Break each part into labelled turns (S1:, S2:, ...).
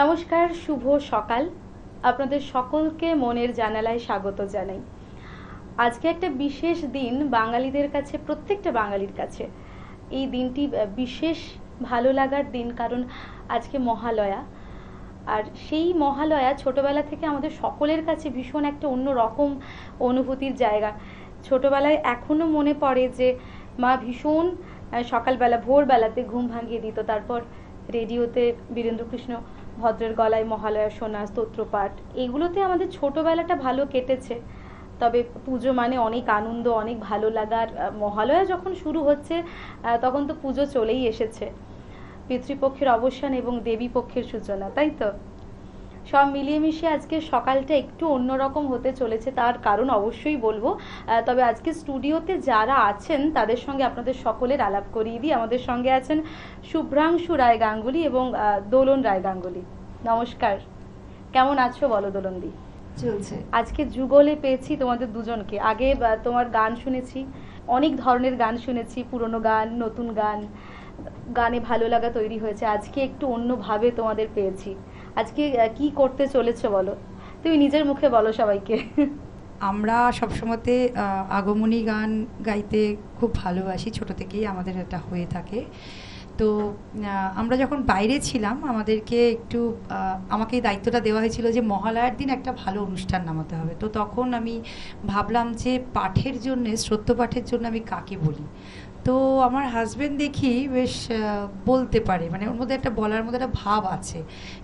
S1: নমস্কার, শুভ সকাল। আপনাদের সকলকে মনের জানালায় স্বাগত জানাই। আজকে একটা বিশেষ দিন বাঙালিদের কাছে, প্রত্যেকটা বাঙালির কাছে এই দিনটি বিশেষ ভালো লাগার দিন, কারণ আজকে মহালয়া। আর সেই মহালয়া ছোটবেলা থেকে আমাদের সকলের কাছে ভীষণ একটা অন্য রকম অনুভূতির জায়গা। ছোটবেলায় এখনো মনে পড়ে যে মা ভীষণ সকালবেলা ভোরবেলাতে ঘুম ভাঙিয়ে দিত, তারপর রেডিওতে বীরেন্দ্রকৃষ্ণ ভদ্রের গলায় মহালয়া শোনা, স্তোত্রপাঠ, এগুলোতে আমাদের ছোটবেলাটা ভালো কেটেছে। তবে পুজো মানে অনেক আনন্দ, অনেক ভালো লাগার। মহালয়া যখন শুরু হচ্ছে তখন তো পুজো চলেই এসেছে, পিতৃপক্ষের অবসান এবং দেবী পক্ষের সূচনা, তাই তো? সব মিলিয়ে মিশিয়ে আজকে সকালটা একটু অন্যরকম হতে চলেছে, তার কারণ অবশ্যই বলবো। তবে আজকে স্টুডিওতে যারা আছেন তাদের সঙ্গে আপনাদের সকলের আলাপ করিয়ে দিই। আমাদের সঙ্গে আছেন শুভ্রাংশু রায় গাঙ্গুলি এবং দোলন রায় গাঙ্গুলি। নমস্কার, কেমন আছো বলো দোলনদি?
S2: চলছে।
S1: আজকে যুগলে পেয়েছি তোমাদের দুজনকে। আগে তোমার গান শুনেছি, অনেক ধরনের গান শুনেছি, পুরনো গান, নতুন গান, গানে ভালো লাগা তৈরি হয়েছে। আজকে একটু অন্যভাবে তোমাদের পেয়েছি। আজকে কি করতে চলেছো বলো, তুমি নিজের মুখে বলো সবাইকে।
S2: আমরা সবসময়তে আগমনী গান গাইতে খুব ভালোবাসি, ছোট থেকেই আমাদের এটা হয়ে থাকে। তো আমরা যখন বাইরে ছিলাম আমাদেরকে একটু আমাকে এই দায়িত্বটা দেওয়া হয়েছিল যে মহালয়ার দিন একটা ভালো অনুষ্ঠান নামাতে হবে। তো তখন আমি ভাবলাম যে পাঠের জন্য, শ্রদ্ধ পাঠের জন্য আমি কাকে বলি। তো আমার হাজবেন্ড দেখি বেশ বলতে পারে, মানে ওর মধ্যে একটা বলার মধ্যে একটা ভাব আছে।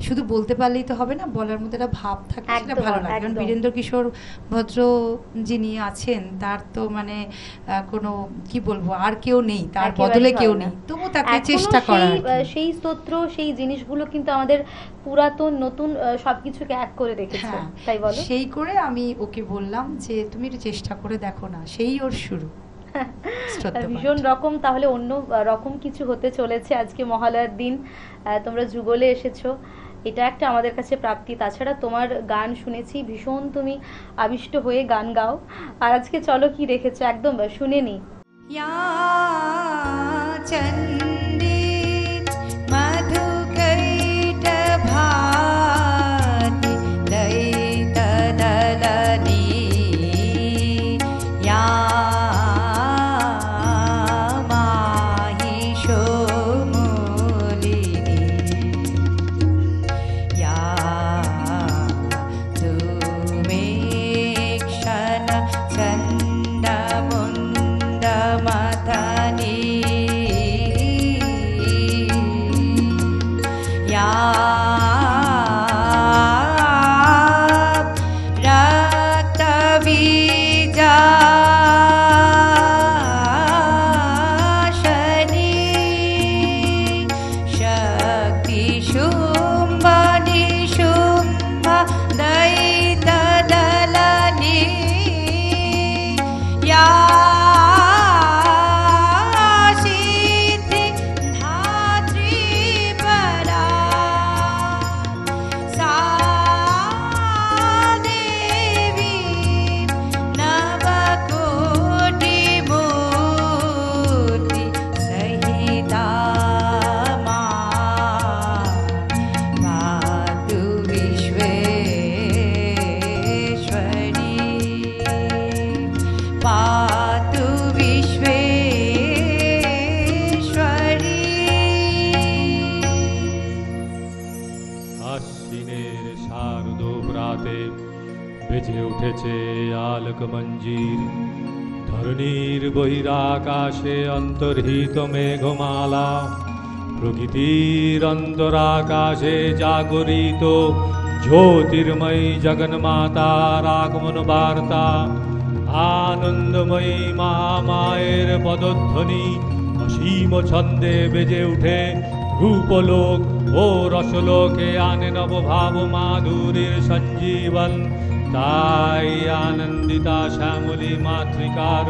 S2: শুধু বলতে পারলেই তো হবে না, বলার মধ্যে একটা ভাব থাকে, সেটা ভালো লাগে। কারণ বীরেন্দ্র কিশোর ভদ্র যিনি আছেন তার তো মানে কোনো কি বলবো, আর কেউ নেই, তার বদলে কেউ নেই, তবু তাকে চেষ্টা করা।
S1: সেই স্তোত্র, সেই জিনিসগুলো কিন্তু আমাদের পুরাতন নতুন সবকিছুকে এক করে রেখেছে, তাই বলো?
S2: সেই করে আমি ওকে বললাম যে তুমি একটু চেষ্টা করে দেখো না, সেই ওর শুরু।
S1: ভীষণ রকম, তাহলে অন্য রকম কিছু হতে চলেছে আজকে মহালয়ার দিন। তোমরা যুগলে এসেছো, এটা একটা আমাদের কাছে প্রাপ্তি। তাছাড়া তোমার গান শুনেছি, ভীষণ তুমি আবিষ্ট হয়ে গান গাও। আর আজকে চলো কি রেখেছো একদম শুনে নি।
S3: বেজে উঠেছে আলোক মঞ্জির, ধরণীর বহিরাকাশে অন্তর্হিত মেঘমালা, প্রকৃতির অন্তরাকাশে জাগরিত জ্যোতির্ময়ী জগন্মাতার আগমন বার্তা। আনন্দময়ী মহামায়ের পদধ্বনি অসীম ছন্দে বেজে উঠে রূপলোক ও রসলোকে আনে নবভাব মাধুরীর সঞ্জীবন। তাই আনন্দিতা শ্যামলী মাতৃকার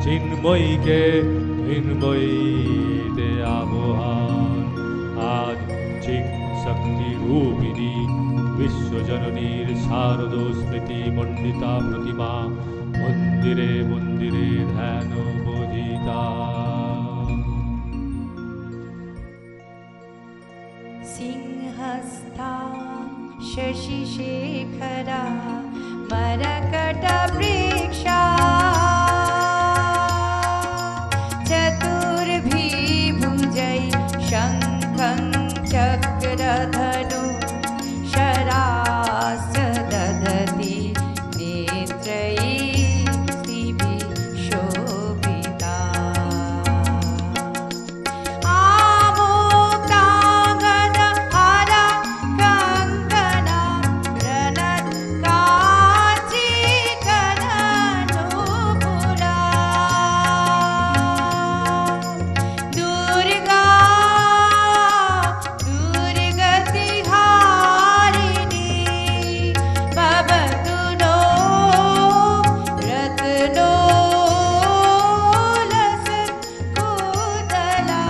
S3: চিন্ময়ীকে মৃন্ময়ীতে আবহান। আজ চিক শক্তি রূপিণী বিশ্বজননীর শারদ স্মৃতি মণ্ডিতা প্রতিমা মন্দিরে মন্দিরে ধ্যান বোধিতা।
S2: সিংহস্থা शशिशेखरा मरकटवृक्षा चतुर्भिर्भुजै शङ्खं चक्रधनु शरास्य दधति नेत्रैः शोभिता आमोक्ताङ्गदहारा कङ्कणा प्रणतकाञ्चीकरणनूपुरा दुर्गा दुर्गतिहारिणी भवतु नो रत्नोलसत्कुतला।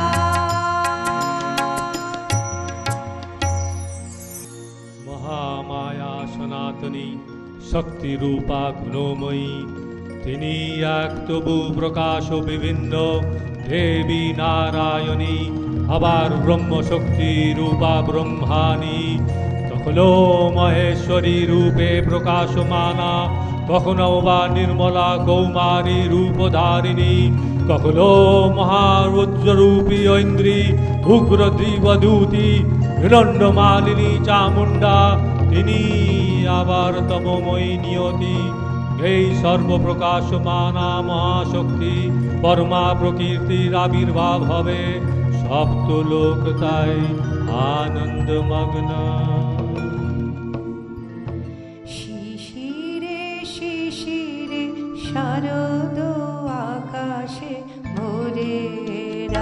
S3: মহামায়া সনাতনী শক্তিরূপা গুণময়ী, তিনি এক তবু প্রকাশ বিভিন্ন দেবী নারায়ণী, আবার ব্রহ্মশক্তি রূপা ব্রহ্মাণী, কখনো মহেশ্বরী রূপে প্রকাশমানা, কখনো বা নির্মলা কৌমারী রূপধারিণী, কখনো মহারুদ্ররূপী ঐন্দ্রী উগ্র দিবদূতি হিরণ্যমালিনী চামুণ্ডা, তিনি আবার তমময়ী নিয়তি। এই সর্বপ্রকাশমানা মহাশক্তি পরমা প্রকৃতির আবির্ভাব হবে, সপ্তলোক তাই আনন্দমগ্ন।
S2: শিশিরে শিশিরে শারদ আকাশে ভোরের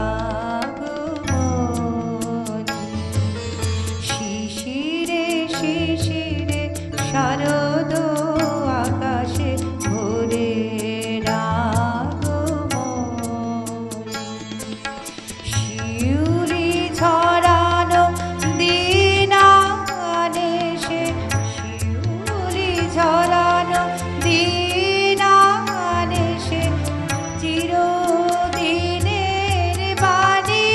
S2: আগমনী। শিশিরে শিশিরে শারদ আকাশে ভোরের আগমনী। শিউলি ঝরানো দিনানেশে, শিউলি ঝরানো দিনানেশে চিরদিনের বাণী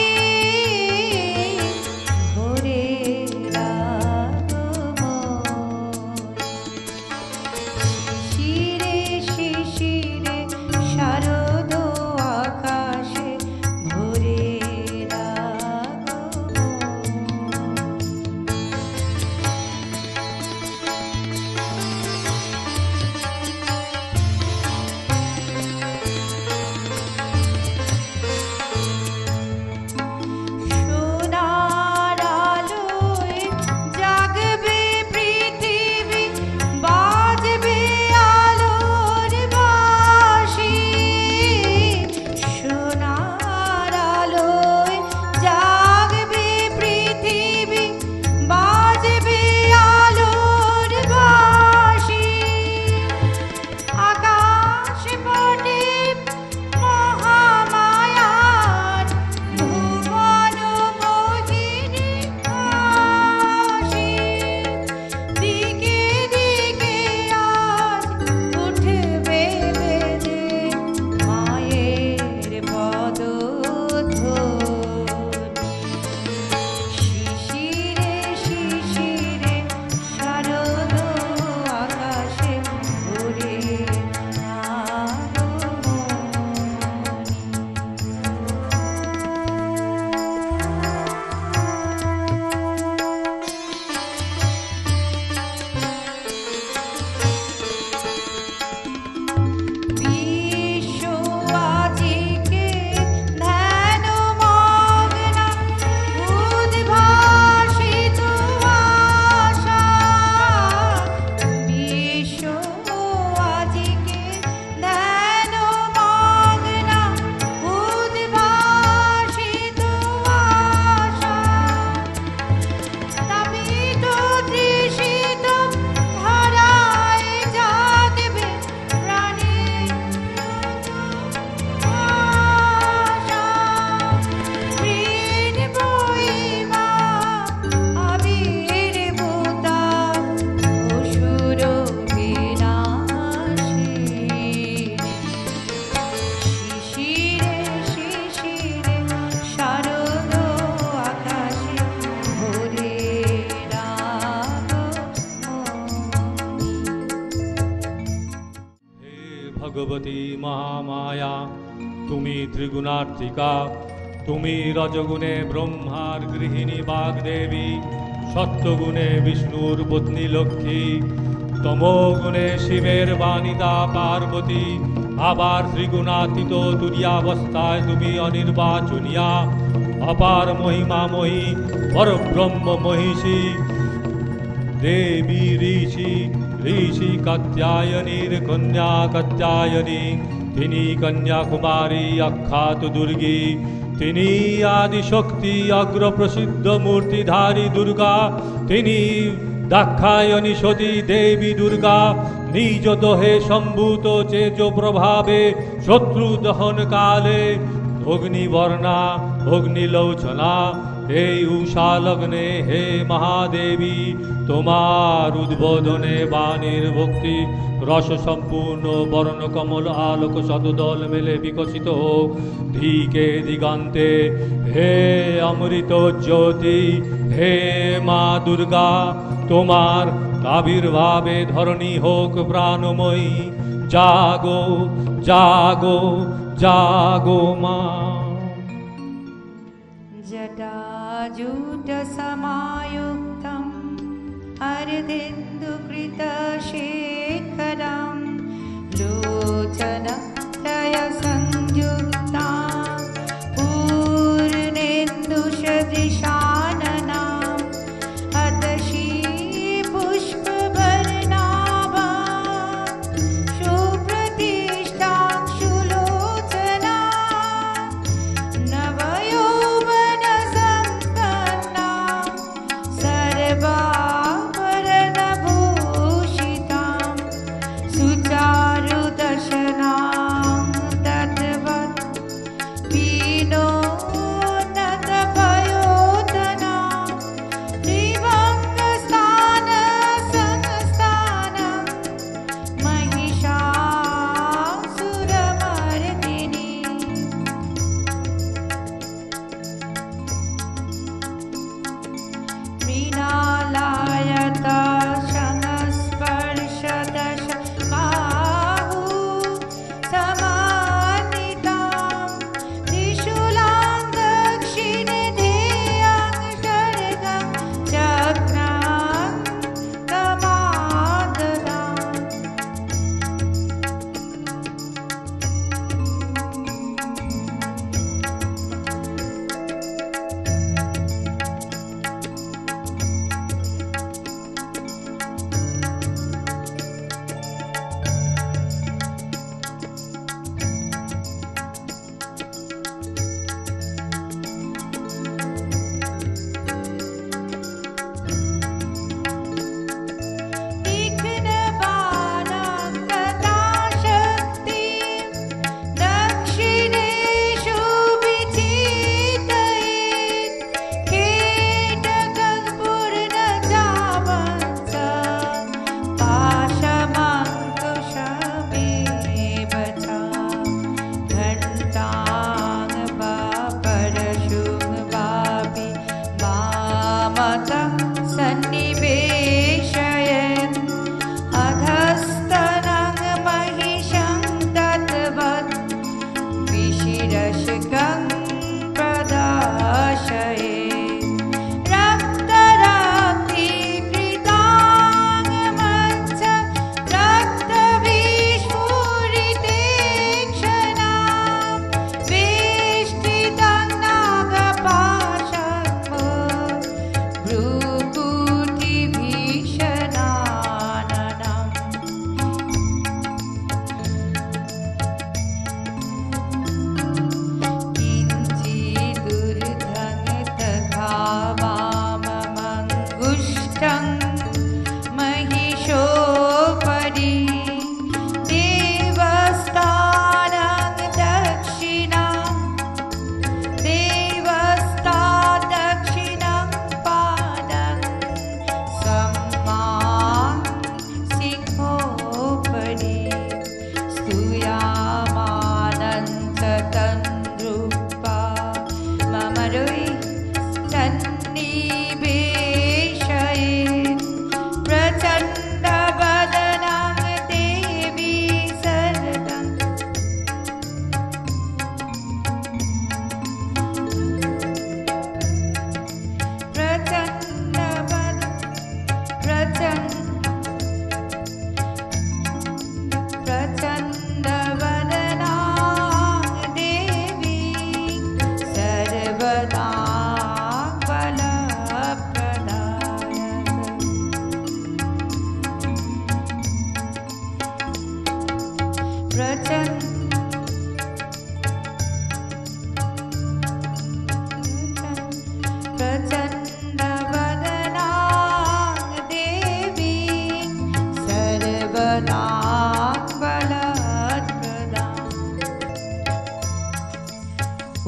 S2: ভোরের আগমনী। শিশিরে শিশিরে শারদ আকাশে ভোরের আগমনী।
S3: ভগবতী মহামায়া। তুমি ত্রিগুণার্থিকা, তুমি রজগুণে ব্রহ্মার গৃহিণী বাগদেবী, সত্যগুণে বিষ্ণুর পত্নী লক্ষ্মী, তমোগুণে শিবের বাণিতা পার্বতী, আবার ত্রিগুণাতীত তুরীয়াবস্থায় তুমি অনির্বাচনীয়া, অপার মহিমাময়ী পরব্রহ্ম মহিষী দেবী ঋষি ঋষি কাত্যায়নীর কন্যা কাত্যায়নী। তিনি কন্যাকুমারী আখ্যাত দুর্গী, তিনি আদিশক্তি অগ্রপ্রসিদ্ধ মূর্তিধারী দুর্গা, তিনি দাক্ষায়ণী সতী দেবী দুর্গা। নিজ দোহে সম্ভূত চেজ প্রভাবে শত্রু দহন কালে অগ্নিবর্ণা অগ্নিলোচনা। এই উষা লগ্নে হে মহাদেবী, তোমার উদ্বোধনে বাণীর ভক্তি রস সম্পূর্ণ বর্ণ কমল আলোক শতদল মেলে বিকশিত হোক দিকে দিগন্তে। হে অমৃত জ্যোতি, হে মা দুর্গা, তোমার আবির্ভাবে ধরণী হোক প্রাণময়ী। জাগো জাগো জাগো মা।
S2: जटाजूटसमायुक्तं अर्धेन्दुकृतशेखरं लोचनत्रयसंयुक्ता पूर्णेन्दुसदृशाननाम् अतशी पुष्पवर्णाभा सुप्रतिष्ठाक्षुलोचना नवयौवनसम्पन्ना सर्वाभरणभूषितां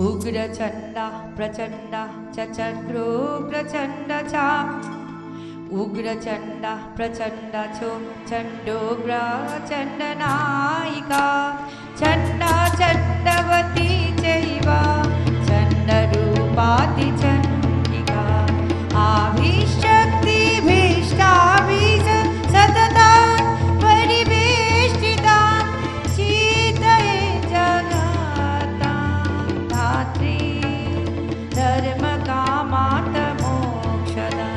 S2: उग्रचण्डा प्रचण्डा चचक्रो प्रचण्ड चा उग्रचण्डा प्रचण्ड चो चण्डोग्र चण्डनायिका चण्डा चण्डवती चैव चण्डरूपाति चण्डिका आभिशक्तिभीष्टाभिष सतता परिवेष्टिता शीतये जगता धात्री धर्मकामार्थ मोक्षदं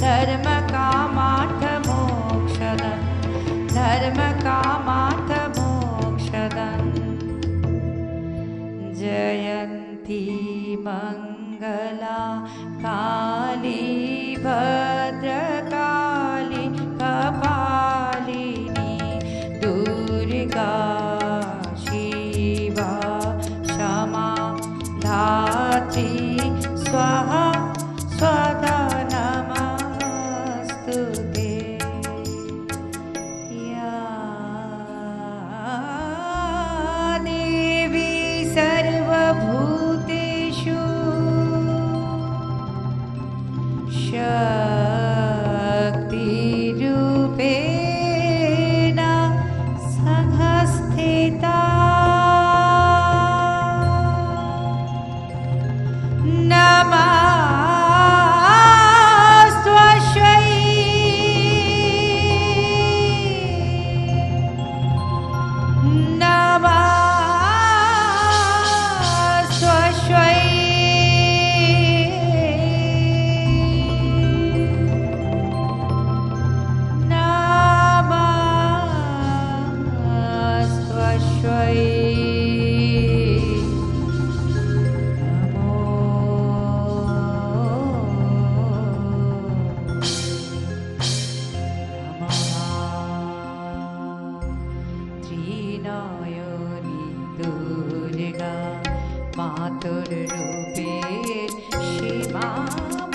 S2: धर्मकामार्थ मोक्षदं धर्मकामार्थ मोक्षदं जयन्ती मंगला काली भद्रकाली कपालिनी दुर्गा शिवा क्षमा धात्री स्वाहा स्वधा नमस्तुते या देवी सर्वभूतेषु शक्तिरूपेण संस्थिता नमस्त्वश्वै नमस्त्वश्वै नमस्त्वश्वै त्रिनयनी दुर्गा मातुर रूपे सीमा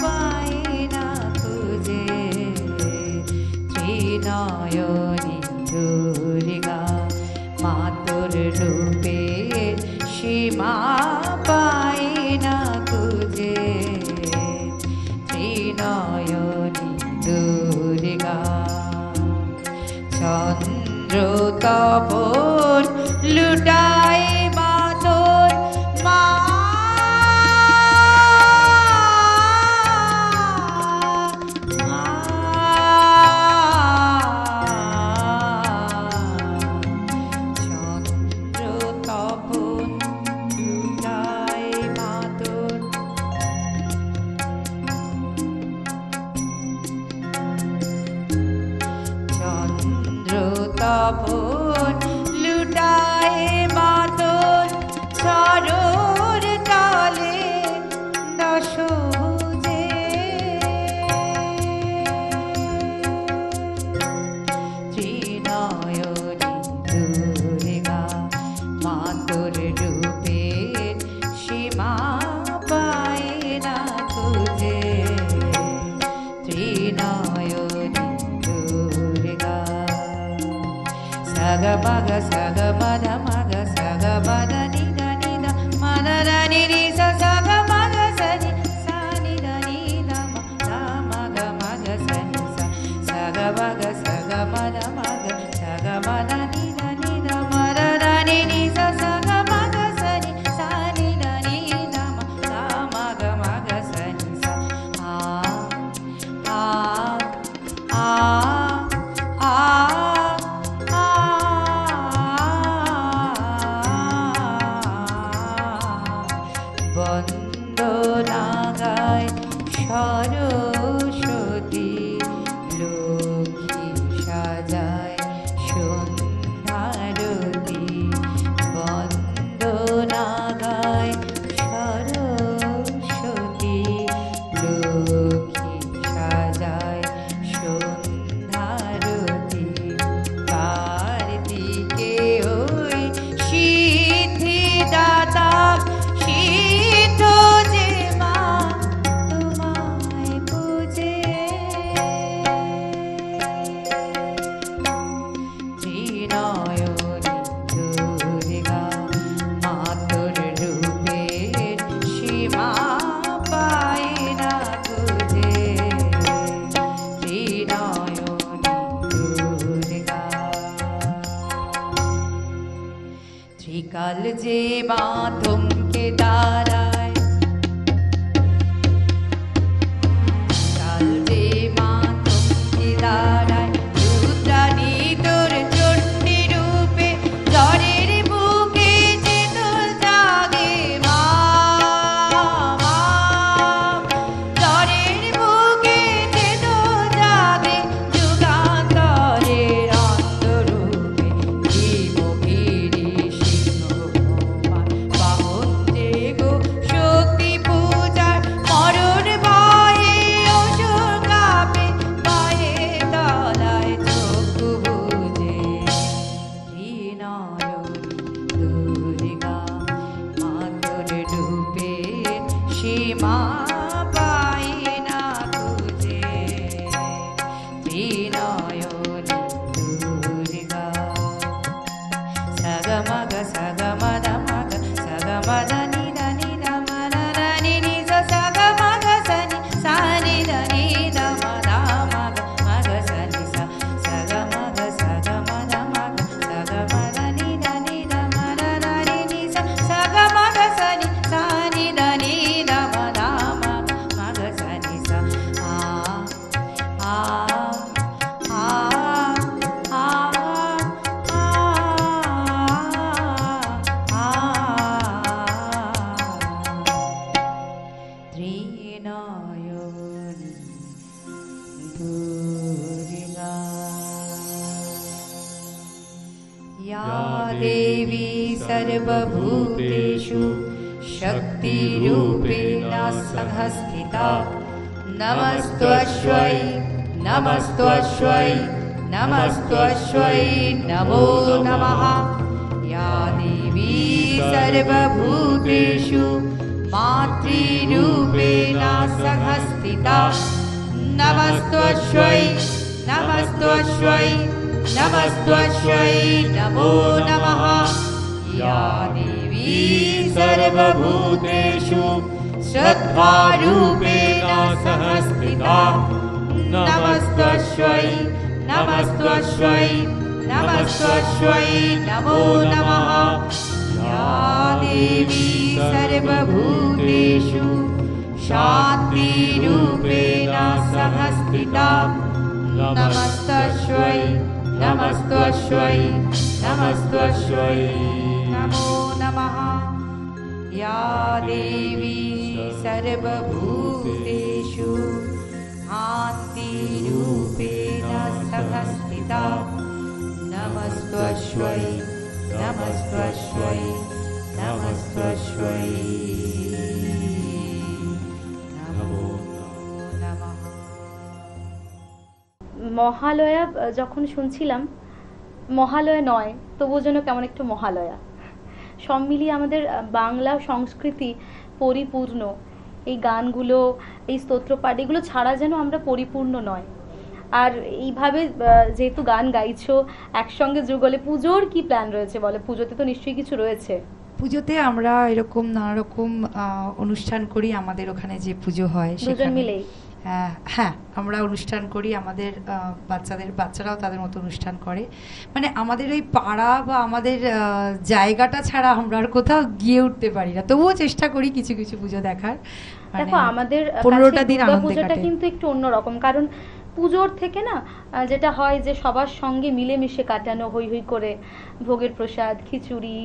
S2: पाए ना तुझे त्रिनयनी दुर्गा मातुर रूपे सीमा पाए ना तुझे त्रिनयनी दुर्गा चंद्र तपोर लुटाए मातोर मा चंद्र तपोर लुटाए मातोर चंद्र तपोन लुटाए मातोर सरोर तले दशभुजे त्रिनयनी दुर्गा मातोर रूपे सीमा पाए ना तुझे त्रिनयनी दुर्गा सग मग सग मद मग सग मद निद निद मद नि रि स सग मग स नि सा नि द नि द म ध मग मग स नि स सग मग सग मद मग सग मद नि द मद नि रि स सग मग स नि सा नि द नि द म ध मग मग स नि स आ आ आ बंदे নয়নে দুর্গা মাতর রূপে সীমা পায় না খুঁজে ত্রিনয়নী দুর্গা। ত্রিকাল যে মাধমকে দাঁড়ায়, কাল যে মাধমকে দাঁড়ায় রুদ্রাণী তোর চণ্ডী রূপে জ্বরের বুকে যে তোর জাগে মা, মা। জ্বরের বুকে যে তোর জাগে যুগান্তরের অন্তরূপে জীবগিরি সিংহ ভগবান বাহন যে গো শক্তি পূজার মরণ ভয়ে অসুর কাঁপে পায়ে তলায় চোখ বুজে ত্রিনয়নী দুর্গা মাতর রূপে সীমা পায় না খুঁজে ত্রিনয়নী দুর্গা। সগমগ সগমদ মগ সগমদ নি নি মদ নি নি সগমগ সনি সানি নি মদ মগ মগ সনি সগমগ সগমদ মগ সগমদ নি মদ নি নি সগমগ সনি সানি নি মদ মগ মগ সনি আ আ আ আ ত্রিনয়নী দুর্গা। या देवी सर्वभूतेषु शक्तिरूपेण संस्थिता नमस्त्वश्वै नमस्त्वश्वै नमस्त्वश्वै नमो नमः। या देवी सर्वभूतेषु मातृरूपेण संस्थिता नमस्त्वश्वै नमस्त्वश्वै नमस्त्वश्वै नमो नमः। या देवी सर्वभूतेषु श्रद्धारूपेण संस्थिता नमस्त्वश्वै नमस्त्वश्वै नमस्त्वश्वै नमो नमः। या देवी सर्वभूतेषु शान्तिरूपेण संस्थिता नमस्त्वश्वै नमस्त्वश्वै नमस्त्वश्वै नमो नमः। या देवी सर्वभूतेषु शान्तिरूपेण संस्थिता नमस्त्वश्वै नमस्त्वश्वै नमस्त्वश्वै नमो नमः।
S1: মহালয়া যখন শুনছিলাম, মহালয়া নয় তবুও যেন কেমন একটু মহালয়া। সব মিলিয়ে আমাদের বাংলা সংস্কৃতি পরিপূর্ণ। এই গানগুলো, এই স্তোত্রপাঠ, এগুলো ছাড়া যেন আমরা পরিপূর্ণ নয়। আর এইভাবে যেহেতু গান গাইছো একসঙ্গে যুগলে, পুজোর কি প্ল্যান রয়েছে বলে? পুজোতে তো নিশ্চয়ই কিছু রয়েছে।
S2: পুজোতে আমরা এরকম নানা রকম অনুষ্ঠান করি। আমাদের ওখানে যে পুজো হয়
S1: দুজন মিলেই?
S2: হ্যাঁ, আমরা অনুষ্ঠান করি। আমাদের বাচ্চারাও তাদের মতো অনুষ্ঠান করে। মানে আমাদের ওই পাড়া বা আমাদের জায়গাটা ছাড়া আমরা আর কোথাও গিয়ে উঠতে পারি না। তবুও চেষ্টা করি কিছু কিছু পুজো দেখার।
S1: দেখো, আমাদের
S2: 15টা দিন আনন্দে
S1: পুজোটা
S2: কাটে।
S1: কিন্তু একটু অন্যরকম, কারণ পুজোর থেকে না যেটা হয় যে সবার সঙ্গে মিলেমিশে কাটানো, হই হই করে ভোগের প্রসাদ, খিচুড়ি,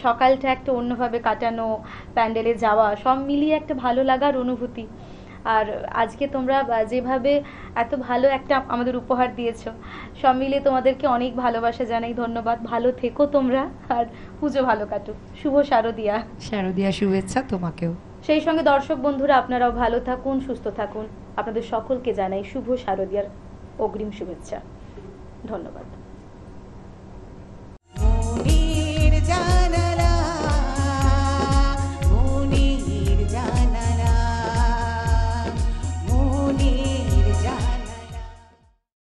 S1: সকালটা একটা অন্যভাবে কাটানো, প্যান্ডেলে যাওয়া, সব মিলিয়ে একটা ভালো লাগার অনুভূতি। আর আজকে তোমরা যেভাবে এত ভালো একটা আমাদের উপহার দিয়েছো, সব মিলিয়ে তোমাদেরকে অনেক ভালোবাসা জানাই, ধন্যবাদ। ভালো থেকো তোমরা, আর পুজো ভালো কাটুক। শুভ শারদিয়া।
S2: শারদিয়া শুভেচ্ছা তোমাকেও।
S1: সেই সঙ্গে দর্শক বন্ধুরা, আপনারাও ভালো থাকুন, সুস্থ থাকুন। আপনাদের সকলকে জানাই শুভ শারদিয়ার অগ্রিম শুভেচ্ছা। ধন্যবাদ।